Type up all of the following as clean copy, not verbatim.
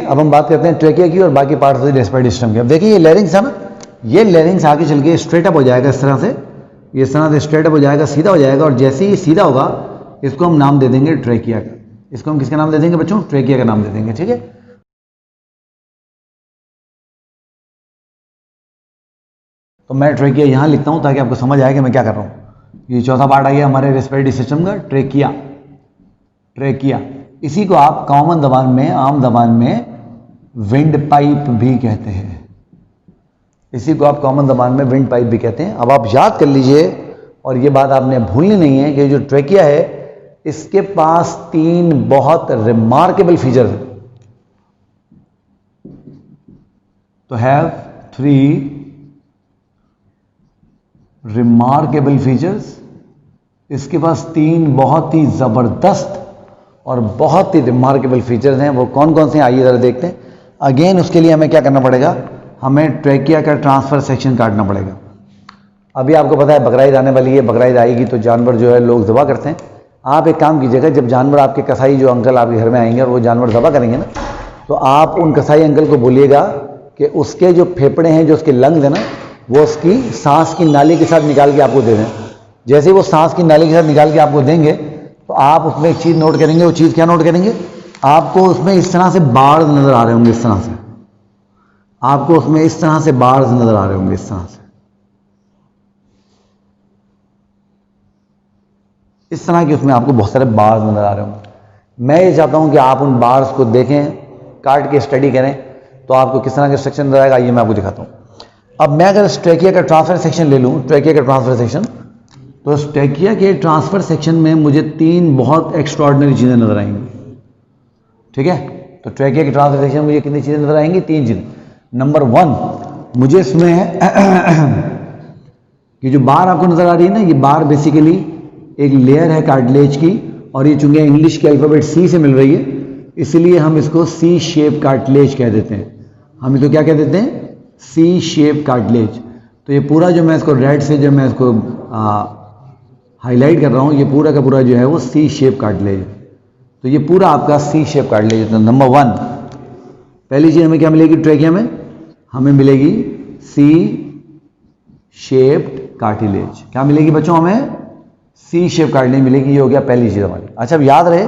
अब हम बात करते हैं ट्रेकिया की और बाकी parts of the respiratory system की। अब देखिए ये लैरिंग्स है ना, ये लैरिंग्स आगे चल के स्ट्रेट अप हो जाएगा इस तरह से, ये इस तरह से स्ट्रेट अप हो जाएगा, सीधा हो जाएगा, और जैसे ही सीधा होगा इसको हम नाम दे देंगे ट्रेकिया का। इसको हम किसका नाम दे देंगे बच्चों? ट्रेकिया का नाम दे देंगे, ठीक है। तो मैं ट्रेकिया यहाँ लिखता हूँ ताकि आपको समझ आए कि मैं क्या कर रहा हूँ। ये चौथा पार्ट आ गया हमारे रेस्पिरेटरी सिस्टम का, ट्रेकिया। ट्रेकिया इसी को आप कॉमन जबान में, आम जबान में विंड पाइप भी कहते हैं। इसी को आप कॉमन जबान में विंड पाइप भी कहते हैं। अब आप याद कर लीजिए, और ये बात आपने भूलनी नहीं है कि जो ट्रेकिया है इसके पास 3 बहुत रिमार्केबल फीचर हैं। तो हैव 3 रिमार्केबल फीचर्स। इसके पास 3 बहुत ही जबरदस्त और बहुत ही रिमार्केबल फीचर्स हैं। वो कौन कौन से हैं आइए जरा देखते हैं। अगेन उसके लिए हमें क्या करना पड़ेगा? हमें ट्रेकिया का ट्रांसफर सेक्शन काटना पड़ेगा। अभी आपको पता है बकरा ईद आने वाली है, बकरा ईद आएगी तो जानवर जो है लोग ज़बह करते हैं। आप एक काम कीजिएगा, जब जानवर आपके कसाई जो अंकल आपके घर में आएंगे और वो जानवर ज़बह करेंगे ना, तो आप उन कसाई अंकल को बोलिएगा कि उसके जो फेफड़े हैं, जो उसके लंग्स हैं ना, वो उसकी सांस की नाली के साथ निकाल के आपको दे दें। जैसे ही वो सांस की नाली के साथ निकाल के आपको देंगे तो आप उसमें एक चीज़ नोट करेंगे। वो चीज़ क्या नोट करेंगे? आपको उसमें इस तरह से बार्स नज़र आ रहे होंगे, इस तरह से आपको उसमें इस तरह से बार्स नज़र आ रहे होंगे, इस तरह से, इस तरह के उसमें आपको बहुत सारे बार्स नज़र आ रहे होंगे। मैं ये चाहता हूँ कि आप उन बार्स को देखें, काट के स्टडी करें, तो आपको किस तरह का स्ट्रक्चर नज़र आएगा ये मैं आपको दिखाता हूँ। अब मैं अगर ट्रेकिया का ट्रांसफर सेक्शन ले लूँ, ट्रेकिया का ट्रांसफर सेक्शन, तो ट्रेकिया के ट्रांसफर सेक्शन में मुझे 3 बहुत एक्स्ट्राऑर्डिनरी चीज़ें नजर आएंगी, ठीक है। तो ट्रेकिया के ट्रांसफर सेक्शन में मुझे कितनी चीज़ें नजर आएंगी? 3 चीज़ें। नंबर 1, मुझे इसमें ये जो बार आपको नजर आ रही है ना, ये बार बेसिकली एक लेयर है कार्टिलेज की, और ये चूंकि इंग्लिश के अल्फाबेट सी से मिल रही है इसलिए हम इसको सी शेप कार्टिलेज कह देते हैं। हम इसको क्या कह देते हैं? सी शेप कार्टिलेज। तो ये पूरा जो मैं इसको रेड से जो मैं इसको हाईलाइट कर रहा हूँ, ये पूरा का पूरा जो है वो सी शेप कार्टिलेज है। तो ये पूरा आपका सी शेप कार्टिलेज है। नंबर 1, पहली चीज़ हमें क्या मिलेगी ट्रेकिया में? हमें मिलेगी सी शेप्ड कार्टिलेज। क्या मिलेगी बच्चों? हमें सी शेप कार्टिलेज मिलेगी। ये हो गया पहली चीज़ हमारी। अच्छा, अब याद रहे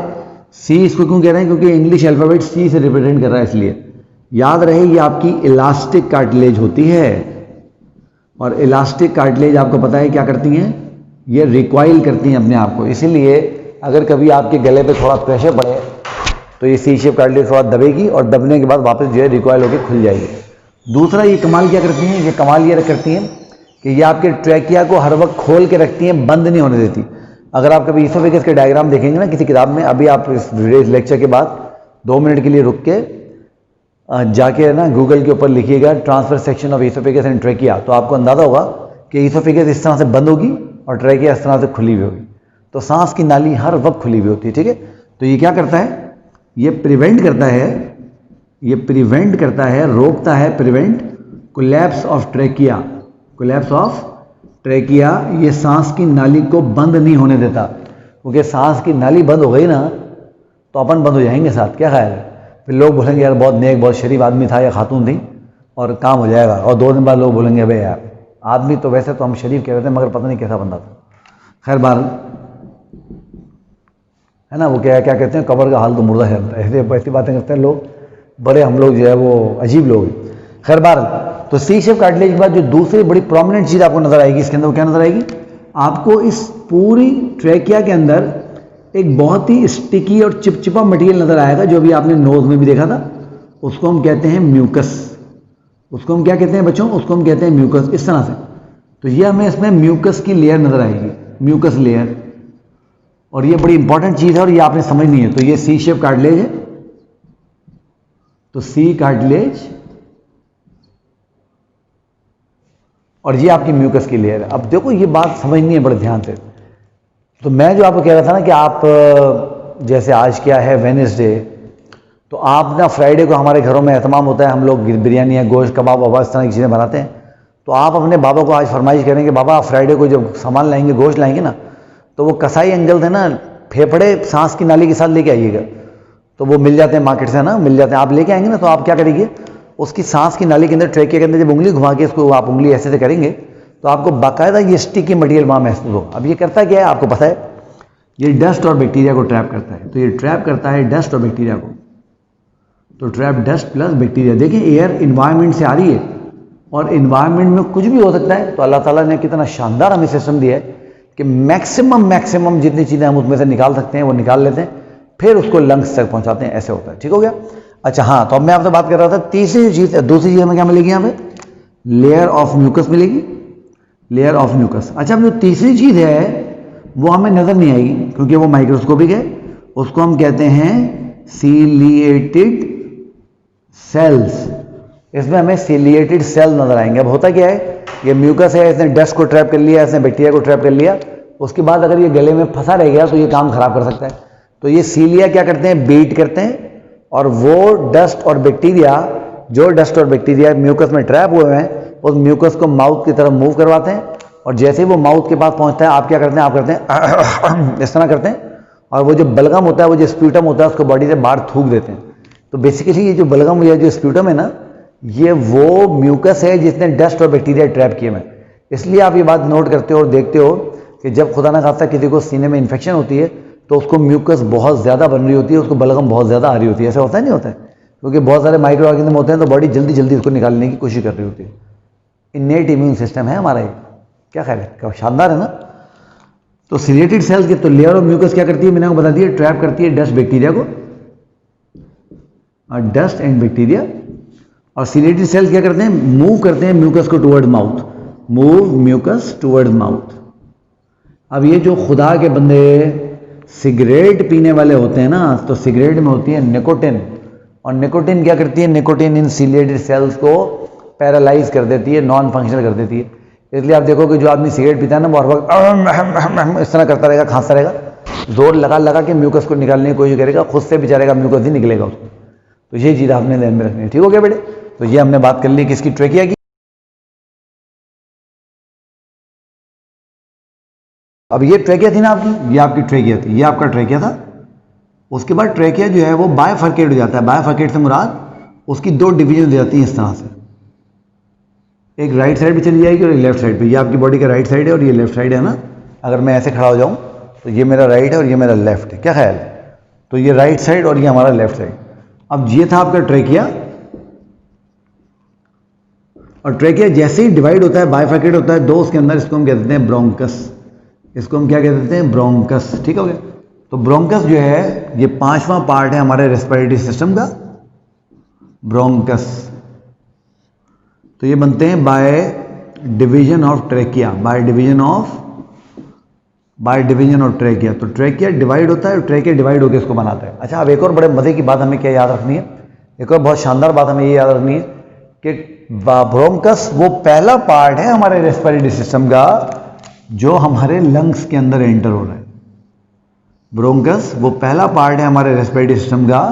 सी इसको क्यों कह रहे हैं? क्योंकि इंग्लिश अल्फाबेट सी से रिप्रेजेंट कर रहा है, इसलिए याद रहे ये आपकी इलास्टिक कार्टिलेज होती है। और इलास्टिक कार्टिलेज आपको पता है क्या करती हैं? ये रिकॉइल करती हैं अपने आप को। इसीलिए अगर कभी आपके गले पे थोड़ा प्रेशर पड़े तो ये सी शेप कार्टिलेज थोड़ा दबेगी और दबने के बाद वापस जो है रिकॉइल होकर खुल जाएगी। दूसरा, ये कमाल क्या करती हैं? ये कमाल ये करती हैं कि ये आपके ट्रेकिया को हर वक्त खोल के रखती हैं, बंद नहीं होने देती। अगर आप कभी इसोफेगस के डायग्राम देखेंगे ना किसी किताब में, अभी आप इस लेक्चर के बाद 2 मिनट के लिए रुक के जाके ना गूगल के ऊपर लिखिएगा transfer section of oesophagus and trachea, तो आपको अंदाजा होगा कि इसोफेगस इस तरह से बंद होगी और ट्रेकिया इस तरह से खुली हुई होगी। तो सांस की नाली हर वक्त खुली हुई होती है, ठीक है। तो ये क्या करता है? ये प्रिवेंट करता है, ये प्रिवेंट करता है, रोकता है, prevent collapse of trachea. Collapse of trachea ये सांस की नाली को बंद नहीं होने देता, क्योंकि सांस की नाली बंद हो गई ना तो अपन बंद हो जाएंगे साथ। क्या ख्याल है? फिर लोग बोलेंगे यार बहुत नेक, बहुत शरीफ आदमी था या खातून थी, और काम हो जाएगा। और 2 दिन बाद लोग बोलेंगे भाई यार आदमी तो वैसे तो हम शरीफ कह रहे थे मगर पता नहीं कैसा बंदा था। खैर बार है ना, वो क्या कहते हैं, कब्र का हाल तो मुर्दा है। ऐसी बातें करते हैं लोग, बड़े हम लोग जो है वो अजीब लोग हैं। खैर बार, तो सी शेप कार्टिलेज के बाद जो दूसरी बड़ी प्रोमिनेंट चीज़ आपको नजर आएगी इसके अंदर, वो क्या नजर आएगी आपको? इस पूरी ट्रेकिया के अंदर एक बहुत ही स्टिकी और चिपचिपा मटेरियल नजर आएगा, जो भी आपने नोज में भी देखा था। उसको हम कहते हैं म्यूकस। उसको हम क्या कहते हैं बच्चों? उसको हम कहते हैं म्यूकस। इस तरह से तो ये हमें इसमें म्यूकस की लेयर नजर आएगी, म्यूकस लेयर, और ये बड़ी इंपॉर्टेंट चीज़ है और ये आपने समझनी है। तो ये सी शेप कार्टिलेज है, तो सी कार्टिलेज, और ये आपकी म्यूकस की लेयर है। अब देखो ये बात समझनी है बड़े ध्यान से। तो मैं जो आपको कह रहा था ना कि आप जैसे आज क्या है वेडनेसडे, तो आप ना फ्राइडे को हमारे घरों में एहतमाम होता है, हम लोग बिरयानी या गोश्त कबाब वबाब इस तरह की चीज़ें बनाते हैं। तो आप अपने बाबा को आज फरमाइश करेंगे, बाबा आप फ्राइडे को जब सामान लाएंगे, गोश्त लाएंगे ना, तो वो कसाई अंकल थे ना, फेफड़े सांस की नाली के साथ लेके आइएगा। तो वो मिल जाते हैं मार्केट से ना, मिल जाते हैं, आप लेके आएंगे ना, तो आप क्या करेंगे, उसकी सांस की नाली के अंदर, ट्रेकिया के अंदर जब उंगली घुमा के इसको आप उंगली ऐसे से करेंगे तो आपको बाकायदा ये स्टिकी मटेरियल वहाँ महसूस होगा। अब ये करता क्या है आपको पता है, ये डस्ट और बैक्टीरिया को ट्रैप करता है। तो ये ट्रैप करता है डस्ट और बैक्टीरिया को, तो ट्रैप डस्ट प्लस बैक्टीरिया। देखिए एयर इन्वायरमेंट से आ रही है और इन्वायरमेंट में कुछ भी हो सकता है। तो अल्लाह ताला ने कितना शानदार हमें सिस्टम दिया है कि मैक्सिमम जितनी चीज़ें हम उसमें से निकाल सकते हैं वो निकाल लेते हैं, फिर उसको लंग्स तक पहुंचाते हैं, ऐसे होता है। ठीक हो गया। अच्छा हाँ, तो अब मैं आपसे बात कर रहा था तीसरी चीज़, दूसरी चीज़ हमें क्या मिलेगी यहाँ पे, लेयर ऑफ म्यूकस मिलेगी, लेयर ऑफ म्यूकस। अच्छा, अब जो तीसरी चीज़ है वो हमें नज़र नहीं आएगी क्योंकि वो माइक्रोस्कोपिक है, उसको हम कहते हैं सीलिएटेड सेल्स। इसमें हमें सीलिएटेड सेल नजर आएंगे। अब होता क्या है, ये म्यूकस है, इसने डस्ट को ट्रैप कर लिया, इसने बैक्टीरिया को ट्रैप कर लिया, उसके बाद अगर ये गले में फंसा रह गया तो ये काम खराब कर सकता है। तो ये सीलिया क्या करते हैं, बीट करते हैं और वो डस्ट और बैक्टीरिया, जो डस्ट और बैक्टीरिया म्यूकस में ट्रैप हुए हैं, उस म्यूकस को माउथ की तरफ मूव करवाते हैं और जैसे ही वो माउथ के पास पहुंचता है आप क्या करते हैं, आप करते हैं इस तरह करते हैं और वो जो बलगम होता है, वो जो स्प्यूटम होता है, उसको बॉडी से बाहर थूक देते हैं। तो बेसिकली ये जो बलगम या जो स्प्यूटम है ना, ये वो म्यूकस है जिसने डस्ट और बैक्टीरिया ट्रैप किए हैं। इसलिए आप ये बात नोट करते हो और देखते हो कि जब खुदा ना खास्ता किसी को सीने में इन्फेक्शन होती है तो उसको म्यूकस बहुत ज़्यादा बन रही होती है, उसको बलगम बहुत ज़्यादा आ रही होती है। ऐसा होता है नहीं होता है, क्योंकि बहुत सारे माइक्रो ऑर्गेनिज्म होते हैं तो बॉडी जल्दी जल्दी उसको निकालने की कोशिश कर रही होती है। इन्नेट इम्यून सिस्टम है हमारा ये, क्या ख्याल है, क्या शानदार है ना। तो सीलिएटेड सेल्स के तो लेयर ऑफ म्यूकस क्या करती है, मैंने आपको बता दिया, ट्रैप करती है डस्ट बैक्टीरिया को, डस्ट एंड बैक्टीरिया। और सीलिएटेड सेल्स क्या करते हैं, मूव करते हैं म्यूकस को toward mouth, move mucus toward mouth. अब ये जो खुदा के बंदे सिगरेट पीने वाले होते हैं ना, तो सिगरेट में होती है निकोटिन, और निकोटिन क्या करती है, निकोटिन इन सीलिएटेड सेल्स को पैरालाइज कर देती है, नॉन फंक्शनल कर देती है। इसलिए आप देखो कि जो आदमी सिगरेट पीता है ना, वो हर वक्त इस तरह करता रहेगा, खांसता रहेगा, जोर लगा लगा के म्यूकस को निकालने की कोशिश करेगा, खुद से बेचारे का म्यूकस ही निकलेगा उसको। तो ये चीज़ आपने ध्यान में रखनी है। ठीक हो गया बेटे। तो ये हमने बात कर ली किसकी, ट्रेकिया की। अब ये ट्रेकिया थी ना आपकी, ये आपकी ट्रेकिया थी, ये आपका ट्रेकिया था। उसके बाद ट्रेकिया जो है वो बायफर्केट हो जाता है। बायफर्केट से मुराद उसकी दो डिवीजन हो जाती हैं इस तरह से, एक राइट साइड पे चली जाएगी और एक लेफ्ट साइड पे। ये आपकी बॉडी का राइट साइड है और ये लेफ्ट साइड है ना। अगर मैं ऐसे खड़ा हो जाऊं तो ये मेरा राइट है और ये मेरा लेफ्ट है, क्या ख्याल है। तो ये राइट साइड और ये हमारा लेफ्ट साइड। अब ये था आपका ट्रेकिया, और ट्रेकिया जैसे ही डिवाइड होता है, बायफर्केट होता है दो, उसके अंदर इसको हम कह देते हैं ब्रोंकस। इसको हम क्या कह देते हैं, ब्रोंकस। ठीक हो गया। तो ब्रोंकस जो है ये पांचवा पार्ट है हमारे रेस्पिरेटरी सिस्टम का, ब्रोंकस। तो ये बनते हैं by division of trachea, by division of trachea. तो ट्रेकिया डिवाइड होता है और ट्रेकिया डिवाइड होकर इसको बनाता है। अच्छा, अब एक और बड़े मजे की बात हमें क्या याद रखनी है, एक और बहुत शानदार बात हमें ये याद रखनी है कि ब्रोंकस वो पहला पार्ट है हमारे रेस्पिरेटरी सिस्टम का जो हमारे लंग्स के अंदर एंटर हो रहा है। ब्रोंकस वो पहला पार्ट है हमारे रेस्पिरेटरी सिस्टम का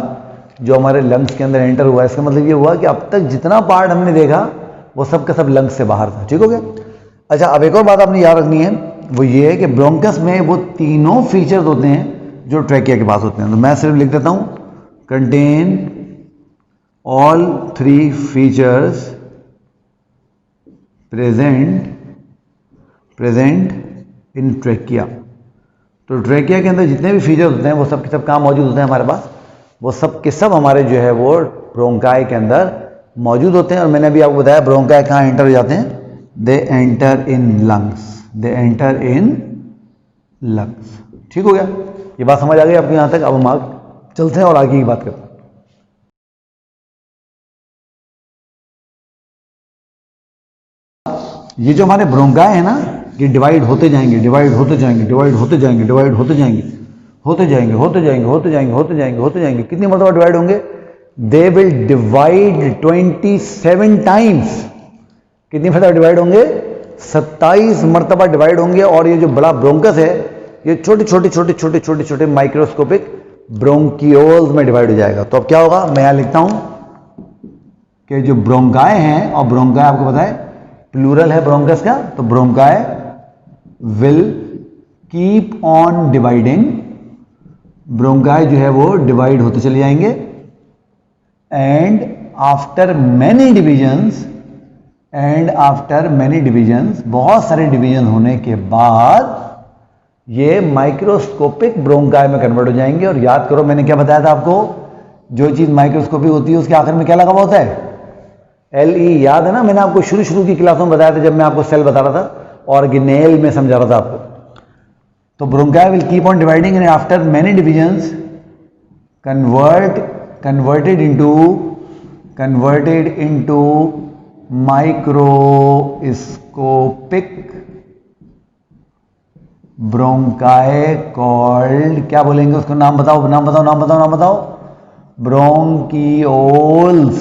जो हमारे लंग्स के अंदर एंटर हुआ है। इसका मतलब ये हुआ कि अब तक जितना पार्ट हमने देखा वो सब का सब लंग्स से बाहर था। ठीक हो गया। अच्छा, अब एक और बात आपने याद रखनी है, वो ये है कि ब्रोंकस में वो तीनों फीचर्स होते हैं जो ट्रेकिया के पास होते हैं। तो मैं सिर्फ लिख देता हूं, contain all three features present in trachea. तो ट्रेकिया के अंदर जितने भी फीचर्स होते हैं वो सब के सब कहाँ मौजूद होते हैं हमारे पास, वो सब के सब हमारे जो है वो ब्रोंकाई के अंदर मौजूद होते हैं। और मैंने अभी आपको बताया ब्रोंकाई कहाँ एंटर हो जाते हैं, they enter in lungs, they enter in lungs. ठीक हो गया, ये बात समझ आ गई आपको यहाँ तक। अब हम आगे चलते हैं और आगे की बात करते हैं। ये जो हमारे ब्रोंकाई है ना, ये डिवाइड होते जाएंगे, डिवाइड होते जाएंगे, डिवाइड होते जाएंगे, डिवाइड होते जाएंगे, होते जाएंगे, होते जाएंगे, होते जाएंगे, होते जाएंगे, होते जाएंगे। कितनी मरतबा डिवाइड होंगे, दे विल डिवाइड 27 टाइम्स। कितनी मरतबा डिवाइड होंगे, 27 मरतबा डिवाइड होंगे। और ये जो बड़ा ब्रोंकस है ये छोटे छोटे छोटे छोटे छोटे छोटे माइक्रोस्कोपिक ब्रोंकियोल्स में डिवाइड हो जाएगा। तो अब क्या होगा, मैं यहां लिखता हूं कि जो ब्रोंकाई हैं, और ब्रोंकाई आपको पता है प्लूरल है ब्रोंकस का, तो bronchi will keep on dividing bronchi जो है वो डिवाइड होते चले जाएंगे एंड आफ्टर मैनी डिविजन्स बहुत सारे डिवीजन होने के बाद ये माइक्रोस्कोपिक ब्रोंकाई में कन्वर्ट हो जाएंगे। और याद करो मैंने क्या बताया था आपको, जो चीज माइक्रोस्कोपिक होती है उसके आखिर में क्या लगा हुआ होता है, LE। याद है ना, मैंने आपको शुरू की क्लासों में बताया था जब मैं आपको सेल बता रहा था, ऑर्गेनेल में समझा रहा था आपको। तो bronchi will keep on dividing and after many divisions converted into microscopic bronchi called, क्या बोलेंगे उसको, नाम बताओ, ब्रोंकियोल्स।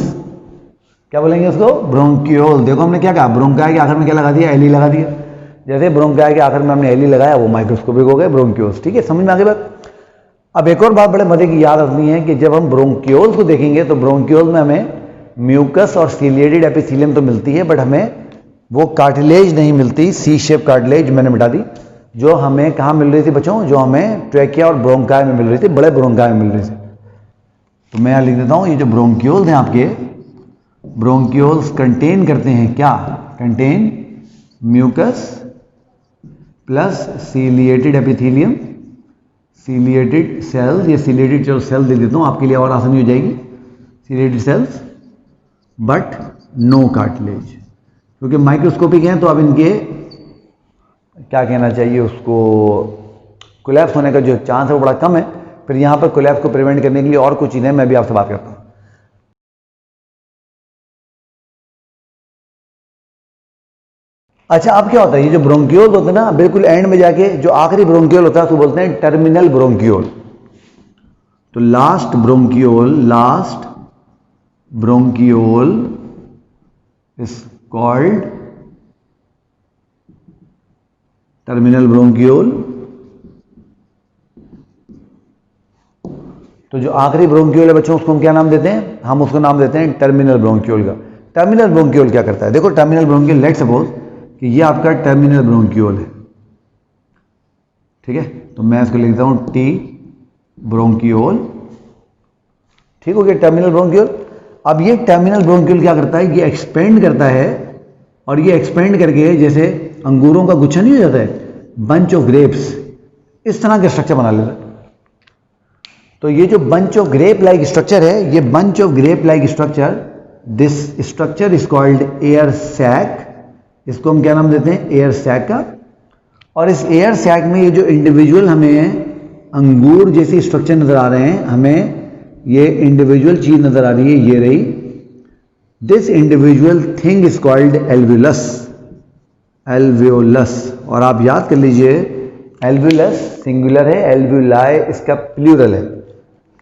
क्या बोलेंगे उसको, ब्रोंकियोल। देखो हमने क्या कहा, ब्रोंकाई के आखिर में क्या लगा दिया, LE लगा दिया। जैसे ब्रोंकाई के आखिर में हमने LE लगाया वो माइक्रोस्कोपिक हो गए ब्रोंकियोल्स। ठीक है, समझ में आ गई बात। अब एक और बात बड़े मजे की याद रखनी है कि जब हम ब्रोंकियोल्स को देखेंगे तो ब्रोंकियोल्स में हमें म्यूकस और सीलिएटेड एपिथेलियम तो मिलती है, बट हमें वो कार्टिलेज नहीं मिलती, सी शेप कार्टिलेज मैंने मिटा दी, जो हमें कहाँ मिल रही थी बच्चों, जो हमें ट्रैकिया और ब्रोंकाई में मिल रही थी, बड़े ब्रोंकाई में मिल रही थी। तो मैं यहाँ लिख देता हूँ, ये जो ब्रोंकियोल्स हैं आपके, ब्रोंकियोल्स कंटेन करते हैं क्या, contain mucus plus ciliated epithelium, ciliated cells, ये सीलिएटेड चलो सेल्स लिख देता हूँ आपके लिए और आसानी हो जाएगी, ciliated cells but no cartilage. क्योंकि माइक्रोस्कोपिक हैं तो अब इनके क्या कहना चाहिए उसको, कोलैप्स होने का जो चांस है वो बड़ा कम है। फिर यहाँ पर कोलैप्स को प्रिवेंट करने के लिए और कुछ चीज़ें मैं भी आपसे बात करता हूँ। अच्छा, अब क्या होता है, ये जो ब्रोंकियोल होते हैं ना, बिल्कुल एंड में जाके जो आखिरी ब्रोंकियोल होता है उसको बोलते हैं टर्मिनल ब्रोंकियोल। तो last bronchiole is called terminal bronchiole. तो जो आखिरी ब्रोंकियोल है बच्चों उसको हम क्या नाम देते हैं, हम उसको नाम देते हैं टर्मिनल ब्रोंकियोल का। टर्मिनल ब्रोंकियोल क्या करता है, देखो टर्मिनल ब्रोंकियोल, लेट सपोज कि ये आपका टर्मिनल ब्रोंकियोल है, ठीक है, तो मैं इसको लिखता हूं T ब्रोंकियोल। ठीक हो गया, टर्मिनल ब्रोंकियोल। अब ये टर्मिनल ब्रोंकियोल क्या करता है, ये एक्सपेंड करता है, और ये एक्सपेंड करके जैसे अंगूरों का गुच्छा नहीं हो जाता है, बंच ऑफ ग्रेप्स, इस तरह का स्ट्रक्चर बना लेता है। तो ये जो bunch of grape like structure है, ये bunch of grape like structure, this structure is called air sac. इसको हम क्या नाम देते हैं, एयर सैक का। और इस एयर सैक में ये जो इंडिविजुअल हमें अंगूर जैसी स्ट्रक्चर नजर आ रहे हैं, हमें ये इंडिविजुअल चीज नजर आ रही है, ये रही, this individual thing is called alveolus. और आप याद कर लीजिए, एल्वियोलस सिंगुलर है, एल्वियोलाई इसका प्लूरल है।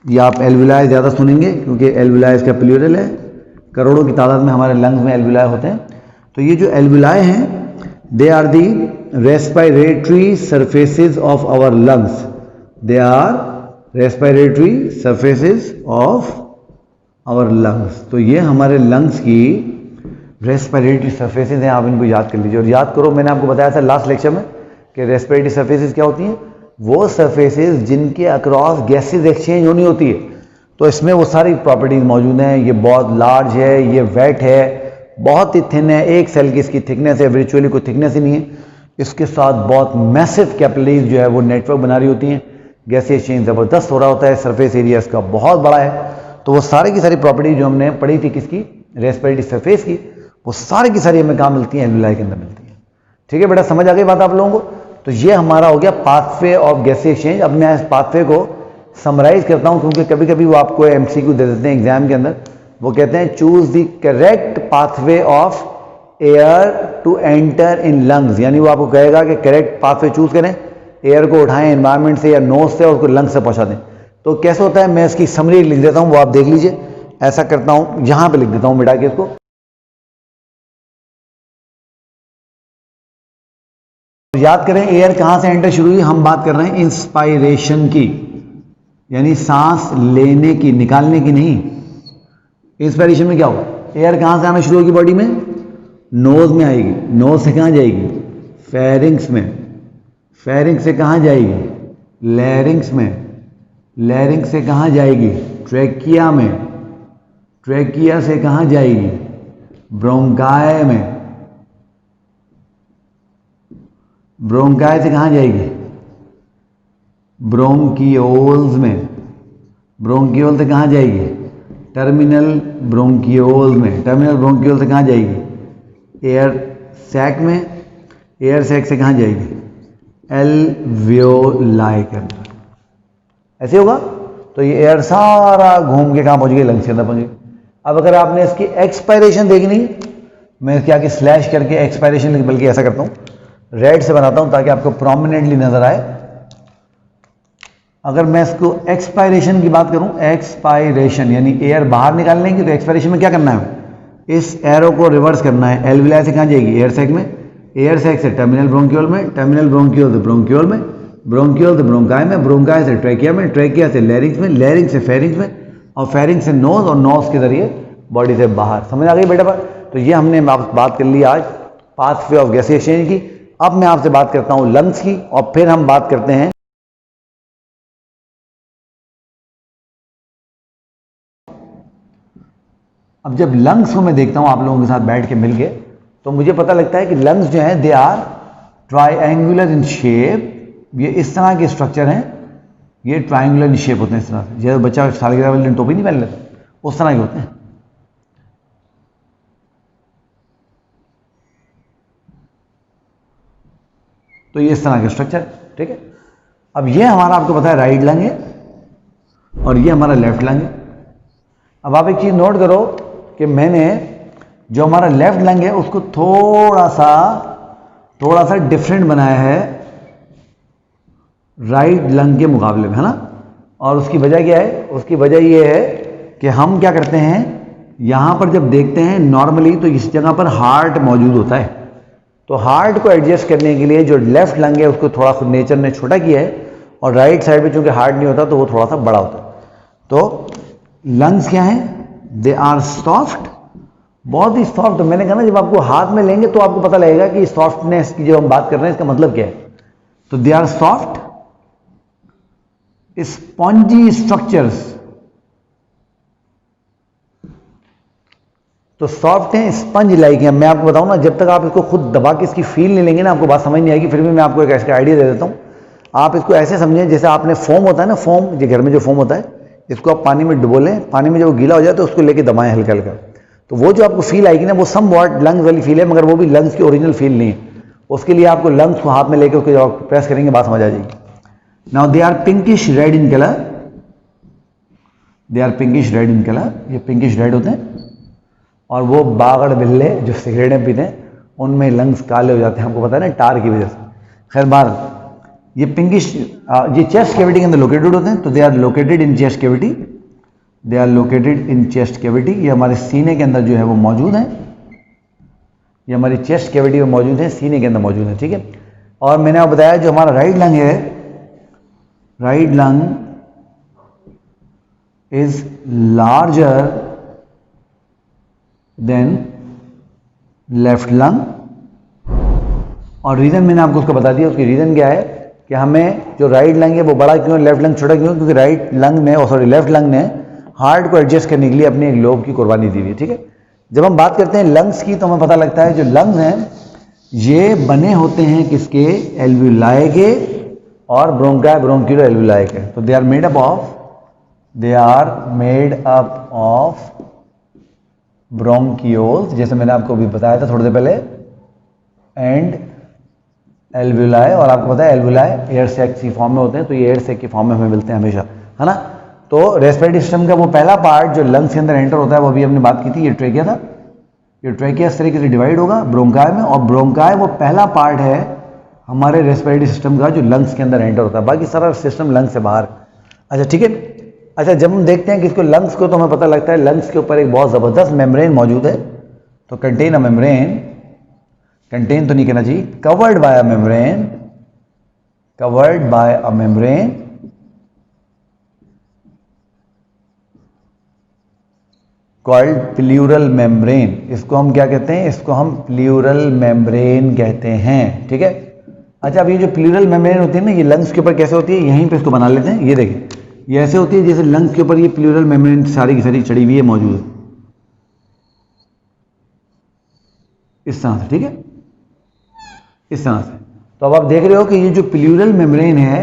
ये आप एल्वियोलाई ज्यादा सुनेंगे क्योंकि एल्वियोलाई इसका प्लूरल है, करोड़ों की तादाद में हमारे लंग्स में एल्वियोलाई होते हैं। तो ये जो एल्वियोलाई हैं, they are the respiratory surfaces of our lungs, they are respiratory surfaces of our lungs. तो ये हमारे लंग्स की रेस्पिरेटरी सरफेसेस हैं, आप इनको याद कर लीजिए। और याद करो, मैंने आपको बताया था लास्ट लेक्चर में कि रेस्पिरेटरी सरफेसेस क्या होती हैं, वो सरफेसेस जिनके अक्रॉस गैसेज एक्सचेंज होनी होती है। तो इसमें वो सारी प्रॉपर्टीज मौजूद हैं। ये बहुत लार्ज है, ये वेट है, बहुत ही थिन है, एक सेल की इसकी थिकनेस है, वर्चुअली कोई थिकनेस ही नहीं है। इसके साथ बहुत मैसिव कैपिलरीज जो है वो नेटवर्क बना रही होती हैं, गैस एक्सचेंज ज़बरदस्त हो रहा होता है, सरफेस एरिया इसका बहुत बड़ा है। तो वो सारी की सारी प्रॉपर्टी जो हमने पढ़ी थी किसकी, रेस्पिरेटरी सरफेस की, वो सारी की सारी हमें कहाँ मिलती हैं, एल्वियोलाई के अंदर मिलती हैं। ठीक है बेटा, समझ आ गई बात आप लोगों को। तो ये हमारा हो गया पाथवे ऑफ गैस एक्सचेंज। अब मैं इस पाथवे को समराइज करता हूँ, क्योंकि कभी कभी वो आपको MCQ दे देते हैं एग्जाम के अंदर। वो कहते हैं choose the correct pathway of air to enter in lungs, यानी वो आपको कहेगा कि करेक्ट पाथवे चूज करें, एयर को उठाएं एनवायरमेंट से या नोज से और उसको लंग्स से पहुंचा दें। तो कैसे होता है, मैं इसकी समरी लिख देता हूं, वो आप देख लीजिए। ऐसा करता हूं, यहां पे लिख देता हूं मिटा के इसको। याद करें एयर कहां से एंटर शुरू हुई, हम बात कर रहे हैं इंस्पायरेशन की, यानी सांस लेने की, निकालने की नहीं। इंस्पायरेशन में क्या होगा, एयर कहां से आना शुरू होगी बॉडी में, नोज में आएगी, नोज से कहां जाएगी, फेरिंग्स में, फेरिंग्स से कहां जाएगी, लैरिंग्स में, लैरिंक्स से कहाँ जाएगी? ट्रैकिया में। ट्रैकिया से कहाँ जाएगी? ब्रोंकाई में। ब्रोंकाई से कहाँ जाएगी? ब्रोंकियोल्स में। ब्रोंकियोल से कहाँ जाएगी? टर्मिनल ब्रोंकियोल में। टर्मिनल ब्रोंकियोल से कहाँ जाएगी? एयर सैक में। एयर सैक से कहाँ जाएगी? एल्वियोलाई के अंदर। ऐसे होगा तो ये एयर सारा घूम के कहाँ पहुँच गई? लंग्स के अंदर पहुँच गई। अब अगर आपने इसकी एक्सपायरेशन देखनी, मैं इसके आगे स्लैश करके एक्सपायरेशन, बल्कि ऐसा करता हूँ, रेड से बनाता हूँ ताकि आपको प्रोमिनेंटली नजर आए। अगर मैं इसको एक्सपायरेशन की बात करूं, एक्सपायरेशन यानी एयर बाहर निकालने की, तो एक्सपायरेशन में क्या करना है? इस एरो को रिवर्स करना है। एल्विलाई से कहाँ जाएगी? एयर सैक में। एयर सैक से टर्मिनल ब्रोंकियोल में। टर्मिनल ब्रोंकियोल से ब्रोंकियोल में। ब्रोंकियोल से ब्रोंकाई में। ब्रोंकाई से ट्रैकिया में। ट्रैकिया से लैरिंक्स में। लैरिंक्स से फेरिंक्स में। और फेरिंक्स से नोज, और नोज के जरिए बॉडी से बाहर। समझ आ गई बेटा? तो ये हमने बात कर ली आज पाथवे ऑफ गैसीय एक्सचेंज की। अब मैं आपसे बात करता हूं लंग्स की, और फिर हम बात करते हैं अब जब लंग्स को मैं देखता हूं आप लोगों के साथ बैठ के मिलके, तो मुझे पता लगता है कि लंग्स जो हैं they are triangular in shape. ये इस तरह के स्ट्रक्चर हैं, ये ट्राइएंगुलर इन शेप होते हैं इस तरह से। जैसे बच्चा सालगिरह वाले दिन टोपी नहीं पहन लेता, उस तरह के होते हैं। तो ये इस तरह के स्ट्रक्चर, ठीक है। अब ये हमारा आपको पता है राइट लंग है, और ये हमारा लेफ्ट लंग है। अब आप एक चीज नोट करो कि मैंने जो हमारा लेफ्ट लंग है उसको थोड़ा सा डिफरेंट बनाया है राइट लंग के मुकाबले में, है ना। और उसकी वजह क्या है? उसकी वजह ये है कि हम क्या करते हैं, यहां पर जब देखते हैं नॉर्मली तो इस जगह पर हार्ट मौजूद होता है। तो हार्ट को एडजस्ट करने के लिए जो लेफ्ट लंग है उसको थोड़ा खुद नेचर ने छोटा किया है, और राइट साइड पे चूंकि हार्ट नहीं होता तो वो थोड़ा सा बड़ा होता है। तो लंग्स क्या हैं? दे आर सॉफ्ट, बहुत ही सॉफ्ट। मैंने कहा ना, जब आपको हाथ में लेंगे तो आपको पता लगेगा कि सॉफ्टनेस की जो हम बात कर रहे हैं इसका मतलब क्या है। तो they are soft spongy structures. तो सॉफ्ट है, स्पंज लाइक है। मैं आपको बताऊं ना, जब तक आप इसको खुद दबा के इसकी फील नहीं लेंगे ना, आपको बात समझ नहीं आएगी। फिर भी मैं आपको एक ऐसा आइडिया दे देता हूं। आप इसको ऐसे समझें जैसे आपने फोम होता है ना, फोम, जो घर में जो फोम होता है, इसको आप पानी में डुबो लें। पानी में जब वो गीला हो जाए तो उसको लेके दबाएं हल्का हल्का, तो वो जो आपको फील आएगी ना, वो सम वॉट लंग्स वाली फील है, मगर वो भी लंग्स की ओरिजिनल फील नहीं है। उसके लिए आपको लंग्स को हाथ में लेके उसको जब प्रेस करेंगे बात समझ आ जाएगी। Now they are pinkish red in colour. They are pinkish red in colour. ये पिंकिश रेड होते हैं। और वो बागड़ बिल्ले जो सिगरेटें पीते हैं उनमें लंग्स काले हो जाते हैं, हमको पता है ना, टार की वजह से। खैर बार ये पिंकिश, ये चेस्ट कैविटी के अंदर लोकेटेड होते हैं। तो they are located in chest cavity. They are located in chest cavity. ये हमारे सीने के अंदर जो है वो मौजूद है। ये हमारी चेस्ट कैविटी में मौजूद है, सीने के अंदर मौजूद है, ठीक है। और मैंने आपको बताया जो हमारा राइट लंग है, right lung is larger than left lung. और रीजन मैंने आपको उसका बता दिया। उसकी रीजन क्या है कि हमें जो राइट लंग है वो बड़ा क्यों, लेफ्ट लंग छोटा क्यों? क्योंकि राइट लंग ने, सॉरी लेफ्ट लंग ने हार्ट को एडजस्ट करने के लिए अपने एक लोब की कुर्बानी दी हुई है, ठीक है। जब हम बात करते हैं लंग्स की तो हमें पता लगता है जो लंग्स हैं ये बने होते हैं किसके? एल्वियोलाई के और ब्रोंकाई, ब्रोंकियो एल्वियोलाई के। तो they are made up of bronchioles, जैसे मैंने आपको अभी बताया था थोड़ी देर पहले, एंड एल्वियोलाई। और आपको पता है एल्वियोलाई एयर सैक की फॉर्म में होते हैं, तो ये एयर सैक की फॉर्म में हमें मिलते हैं हमेशा, है ना। तो रेस्पिरेटरी सिस्टम का वो पहला पार्ट जो लंग्स के अंदर एंटर होता है वो अभी हमने बात की थी, ये ट्रेकिया था। ये ट्रेकिया इस तरीके से डिवाइड होगा ब्रोंकाई में, और ब्रोंकाई वो पहला पार्ट है हमारे रेस्पिरेटरी सिस्टम का जो लंग्स के अंदर एंटर होता है, बाकी सारा सिस्टम लंग्स से बाहर। अच्छा ठीक है। अच्छा जब हम देखते हैं कि इसको लंग्स को, तो हमें पता लगता है लंग्स के ऊपर एक बहुत ज़बरदस्त मेम्ब्रेन मौजूद है। तो कंटेन अ मेम्ब्रेन, कंटेन तो नहीं कहना चाहिए, covered by a membrane, covered by a membrane called pleural membrane. इसको हम क्या कहते हैं? इसको हम प्लूरल मेम्ब्रेन कहते हैं, ठीक है। अच्छा अब ये जो प्लूरल मेम्ब्रेन होती है ना, ये लंग्स के ऊपर कैसे होती है, यहीं पे इसको बना लेते हैं। ये देखिए ये ऐसे होती है जैसे लंग्स के ऊपर ये प्लूरल मेम्ब्रेन सारी की सारी चढ़ी हुई है, मौजूद है इस तरह से, ठीक है, इस तरह से। तो अब आप देख रहे हो कि ये जो प्लूरल मेम्ब्रेन है,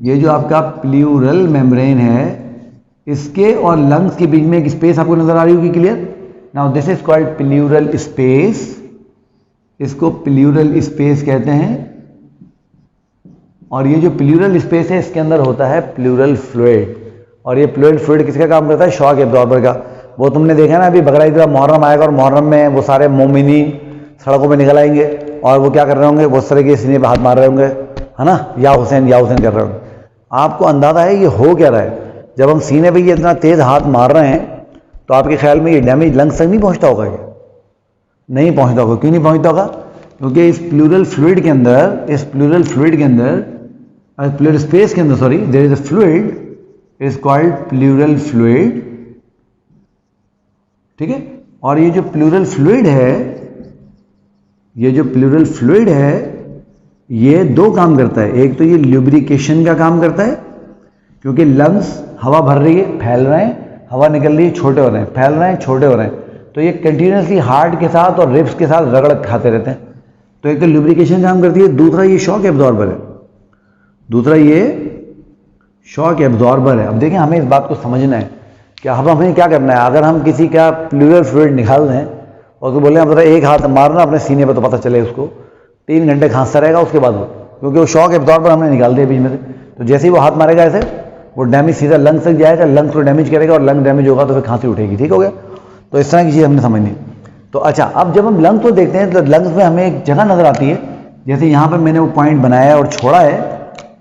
ये जो आपका प्लूरल मेम्ब्रेन है, इसके और लंग्स के बीच में एक स्पेस आपको नजर आ रही होगी, clear. Now this is called plural space, इसको प्लूरल स्पेस कहते हैं। और ये जो प्लूरल स्पेस है इसके अंदर होता है प्लूरल फ्लूइड, और ये प्लूरल फ्लूइड किसका काम करता है? शॉक एब्जॉर्बर का। वो तुमने देखा ना अभी बकरा ईद का मुहर्रम आएगा और मुहर्रम में वो सारे मोमिनी सड़कों पे निकल आएंगे और वो क्या कर रहे होंगे? वो इस तरह के सीने पे हाथ मार रहे होंगे, है ना, या हुसैन कर रहे होंगे। आपको अंदाजा है ये हो क्या रहा है? जब हम सीने पे ये इतना तेज हाथ मार रहे हैं तो आपके ख्याल में ये डैमेज लंग्स तक नहीं पहुंचता होगा? क्या नहीं पहुंचता होगा? क्यों नहीं पहुंचता होगा? क्योंकि इस प्लूरल फ्लूइड के अंदर, इस प्लूरल फ्लूइड के अंदर, प्लूरल स्पेस के अंदर, sorry, there is a fluid is called pleural fluid, ठीक है। और ये जो प्लूरल फ्लूइड है, ये जो प्लूरल फ्लूइड है, ये दो काम करता है। एक तो ये ल्यूब्रिकेशन का काम करता है, क्योंकि लंग्स हवा भर रही है, फैल रहे हैं, हवा निकल रही है, छोटे हो रहे हैं, फैल रहे हैं, छोटे हो रहे हैं, तो ये कंटिन्यूसली हार्ट के साथ और रिब्स के साथ रगड़ खाते रहते हैं। तो एक तो ल्यूब्रिकेशन काम करती है, दूसरा ये शॉक एब्जॉर्बर है, दूसरा ये शॉक एब्जॉर्बर है। अब देखें, हमें इस बात को समझना है कि अब हमें क्या करना है। अगर हम किसी का प्लूरल फ्लूइड निकाल दें और तो बोले अब एक हाथ मारना अपने सीने पर तो पता चले उसको, 3 घंटे खांसता रहेगा उसके बाद वो, क्योंकि वो शॉक एब्जॉर्बर हमने निकाल दिया बीच में से। तो जैसे ही वो हाथ मारेगा ऐसे, वो डैमेज सीधा लंग्स तक जाएगा, लंग्स को डैमेज करेगा और लंग डैमेज होगा तो फिर खांसी उठेगी, ठीक हो गया। तो इस तरह की चीज़ हमने समझनी। तो अच्छा, अब जब हम लंग्स को देखते हैं तो लंग्स में हमें एक जगह नजर आती है, जैसे यहाँ पर मैंने वो पॉइंट बनाया और छोड़ा है,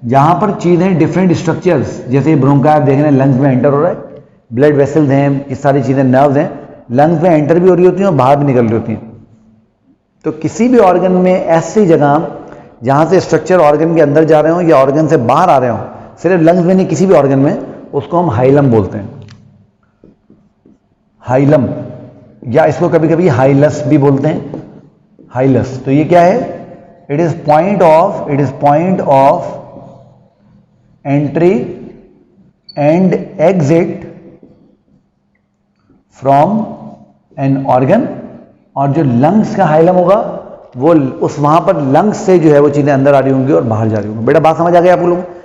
जहाँ पर चीज़ें डिफरेंट स्ट्रक्चर्स, जैसे ब्रोंकाई देख रहे हैं लंग्स में एंटर हो रहा है, ब्लड वेसल्स हैं, ये सारी चीज़ें, नर्व्स हैं, लंग्स में एंटर भी हो रही होती हैं और बाहर भी निकल रही होती हैं। तो किसी भी ऑर्गन में ऐसी जगह जहाँ से स्ट्रक्चर ऑर्गन के अंदर जा रहे हो या ऑर्गन से बाहर आ रहे हो, सिर्फ लंग्स में नहीं, किसी भी ऑर्गन में, उसको हम हाइलम बोलते हैं, हाइलम, या इसको कभी कभी हाइलस भी बोलते हैं, हाइलस। तो ये क्या है? It is point of entry and exit from an organ. और जो लंग्स का हाइलम होगा वो उस वहां पर लंग्स से जो है वो चीजें अंदर आ रही होंगी और बाहर जा रही होंगी। बेटा बात समझ आ गई आप लोगों को?